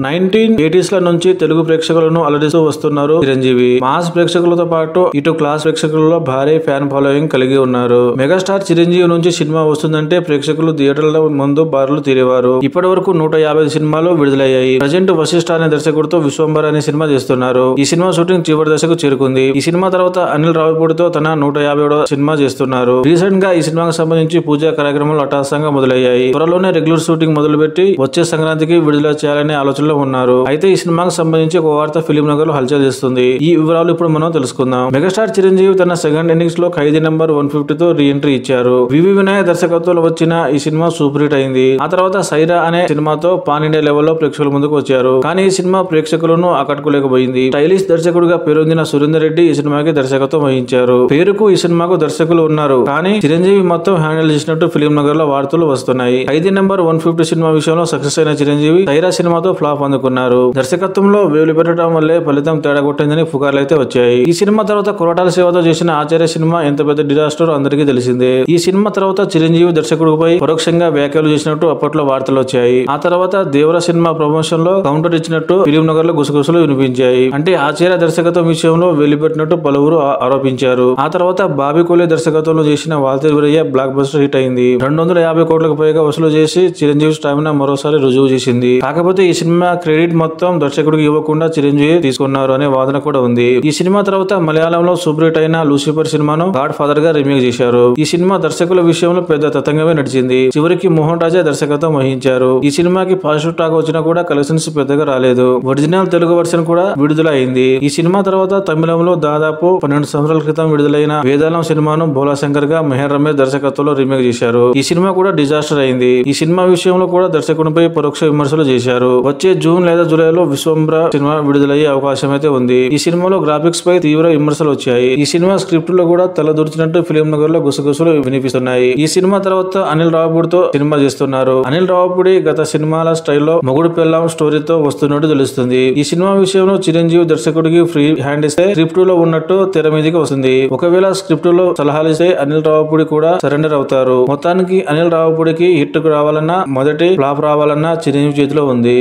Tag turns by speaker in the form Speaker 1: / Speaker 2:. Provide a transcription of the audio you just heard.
Speaker 1: 1980s ల నుంచి తెలుగు ప్రేక్షకులను అలరిస్తూ వస్తున్నారు చిరంజీవి. మాస్ ప్రేక్షకులతో పాటు ఇటు క్లాస్ ప్రేక్షకులలో భారీ ఫ్యాన్ ఫాలోయింగ్ కలిగి ఉన్నారు. మెగాస్టార్ చిరంజీవి నుంచి సినిమా వస్తుందంటే ప్రేక్షకులు థియేటర్ల ముందు బారులు తీరేవారు. ఇప్పటి వరకు 150 సినిమాలు విడుదలయ్యాయి. ప్రజెంట్ వశిష్ఠ అనే దర్శకుడితో విశ్వంబర్ అనే సినిమా చేస్తున్నారు. ఈ సినిమా షూటింగ్ చివరి దశకు చేరుకుంది. ఈ సినిమా తర్వాత అనిల్ రావిపూడితో తన 150వ సినిమా చేస్తున్నారు. రీసెంట్ గా ఈ సినిమాకు సంబంధించి పూజా కార్యక్రమాలు అటాసంగా మొదలయ్యాయి. త్వరలోనే రెగ్యులర్ షూటింగ్ మొదలుపెట్టి వచ్చే సంక్రాంతికి విడుదల చేయాలనే ఆలోచన ఉన్నారు. అయితే ఈ సినిమాకు సంబంధించి ఒక వార్త ఫిలిం నగర్ లో హల్చల్ చేస్తుంది. ఈ వివరాలు ఇప్పుడు మనం తెలుసుకుందాం. మెగాస్టార్ చిరంజీవి తన సెకండ్ ఇన్నింగ్స్ లో ఖైదీ నెంబర్ 150 తో రీ ఎంట్రీ ఇచ్చారు. వివి వినయ్ దర్శకత్వంలో వచ్చిన ఈ సినిమా సూపర్ హిట్ అయింది. ఆ తర్వాత సైరా అనే సినిమాతో పాన్ ఇండియా లెవెల్లో ప్రేక్షకుల ముందుకు వచ్చారు. కానీ ఈ సినిమా ప్రేక్షకులను ఆకట్టుకోలేకపోయింది. స్టైలిష్ దర్శకుడిగా పేరొందిన సురేందర్ రెడ్డి ఈ సినిమాకి దర్శకత్వం వహించారు. పేరుకు ఈ సినిమాకు దర్శకులు ఉన్నారు. కానీ చిరంజీవి మొత్తం హ్యాండిల్ చేసినట్టు ఫిలిం నగర్ లో వార్తలు వస్తున్నాయి. ఖైదీ నెంబర్ 150 సినిమా విషయంలో సక్సెస్ అయిన చిరంజీవి సైరా సినిమాతో ఫ్లాప్ అందుకున్నారు. దర్శకత్వంలో వేలు పెట్టడం వల్లే ఫలితం తేడా కొట్టిందని పుకార్లు అయితే వచ్చాయి. ఈ సినిమా తర్వాత కొరటాల శివతో చేసిన ఆచార్య సినిమా ఎంత పెద్ద డిజాస్టర్ అందరికీ తెలిసిందే. ఈ సినిమా తర్వాత చిరంజీవి దర్శకుడిపై పరోక్షంగా వ్యాఖ్యలు చేసినట్టు అప్పట్లో వార్తలు వచ్చాయి. ఆ తర్వాత దేవర సినిమా ప్రమోషన్ లో కౌంటర్ ఇచ్చినట్టు ఫిలిం నగర్ లో గుసగుసలు వినిపించాయి. అంటే ఆచార్య దర్శకత్వం విషయంలో వెళ్లిపెట్టినట్టు పలువురు ఆరోపించారు. ఆ తర్వాత బాబీ కోలే దర్శకత్వంలో చేసిన Waltair Veerayya blockbuster hit అయింది. 250 కోట్లకు పైగా వసూలు చేసి చిరంజీవి స్టామినా మరోసారి రుజువు చేసింది. కాకపోతే ఈ సినిమా క్రెడిట్ మొత్తం దర్శకుడికి ఇవ్వకుండా చిరంజీవి తీసుకున్నారు అనే వాదన కూడా ఉంది. ఈ సినిమా తర్వాత మలయాళంలో సూపర్ హిట్ అయిన లూసిఫర్ సినిమాను గాడ్ ఫాదర్ గా రీమేక్ చేశారు. ఈ సినిమా దర్శకుల విషయంలో పెద్ద తతంగమే నడిచింది. చివరికి మోహన్ రాజా దర్శకత్వం వహించారు. ఈ సినిమాకి పాజిటివ్ టాక్ వచ్చినా కూడా కలెక్షన్స్ పెద్దగా రాలేదు. ఒరిజినల్ తెలుగు వర్షన్ కూడా విడుదల అయింది. ఈ సినిమా తర్వాత తమిళంలో దాదాపు 12 సంవత్సరాల క్రితం విడుదలైన వేదాలం సినిమాను భోలాశంకర్ గా మెహర్ రమేష్ దర్శకత్వంలో రీమేక్ చేశారు. ఈ సినిమా కూడా డిజాస్టర్ అయింది. ఈ సినిమా విషయంలో కూడా దర్శకునిపై పరోక్ష విమర్శలు చేశారు. వచ్చే జూన్ లేదా జూలైలో విశ్వంబర సినిమా విడుదలయ్యే అవకాశం అయితే ఉంది. ఈ సినిమాలో గ్రాఫిక్స్ పై తీవ్ర విమర్శలు వచ్చాయి. ఈ సినిమా స్క్రిప్ట్ లో కూడా తలదూర్చినట్టు ఫిలిం నగర్ లో గుసగుసలు వినిపిస్తున్నాయి. ఈ సినిమా తర్వాత అనిల్ రావిపూడితో సినిమా చేస్తున్నారు. అనిల్ రావిపూడి గత సినిమాల స్టైల్లో మొగుడు పెళ్ళాం స్టోరీతో వస్తున్నట్టు తెలుస్తుంది. ఈ సినిమా విషయంలో చిరంజీవి దర్శకుడికి ఫ్రీ హ్యాండ్ ఇస్తే స్క్రిప్ట్ లో ఉన్నట్టు తెర మీదకి వస్తుంది. ఒకవేళ స్క్రిప్ట్ లో సలహాలు ఇస్తే అనిల్ రావిపూడి కూడా సరెండర్ అవుతారు. మొత్తానికి అనిల్ రావిపూడికి హిట్ రావాలన్నా మొదటి ఫ్లాప్ రావాలన్నా చిరంజీవి చేతిలో ఉంది.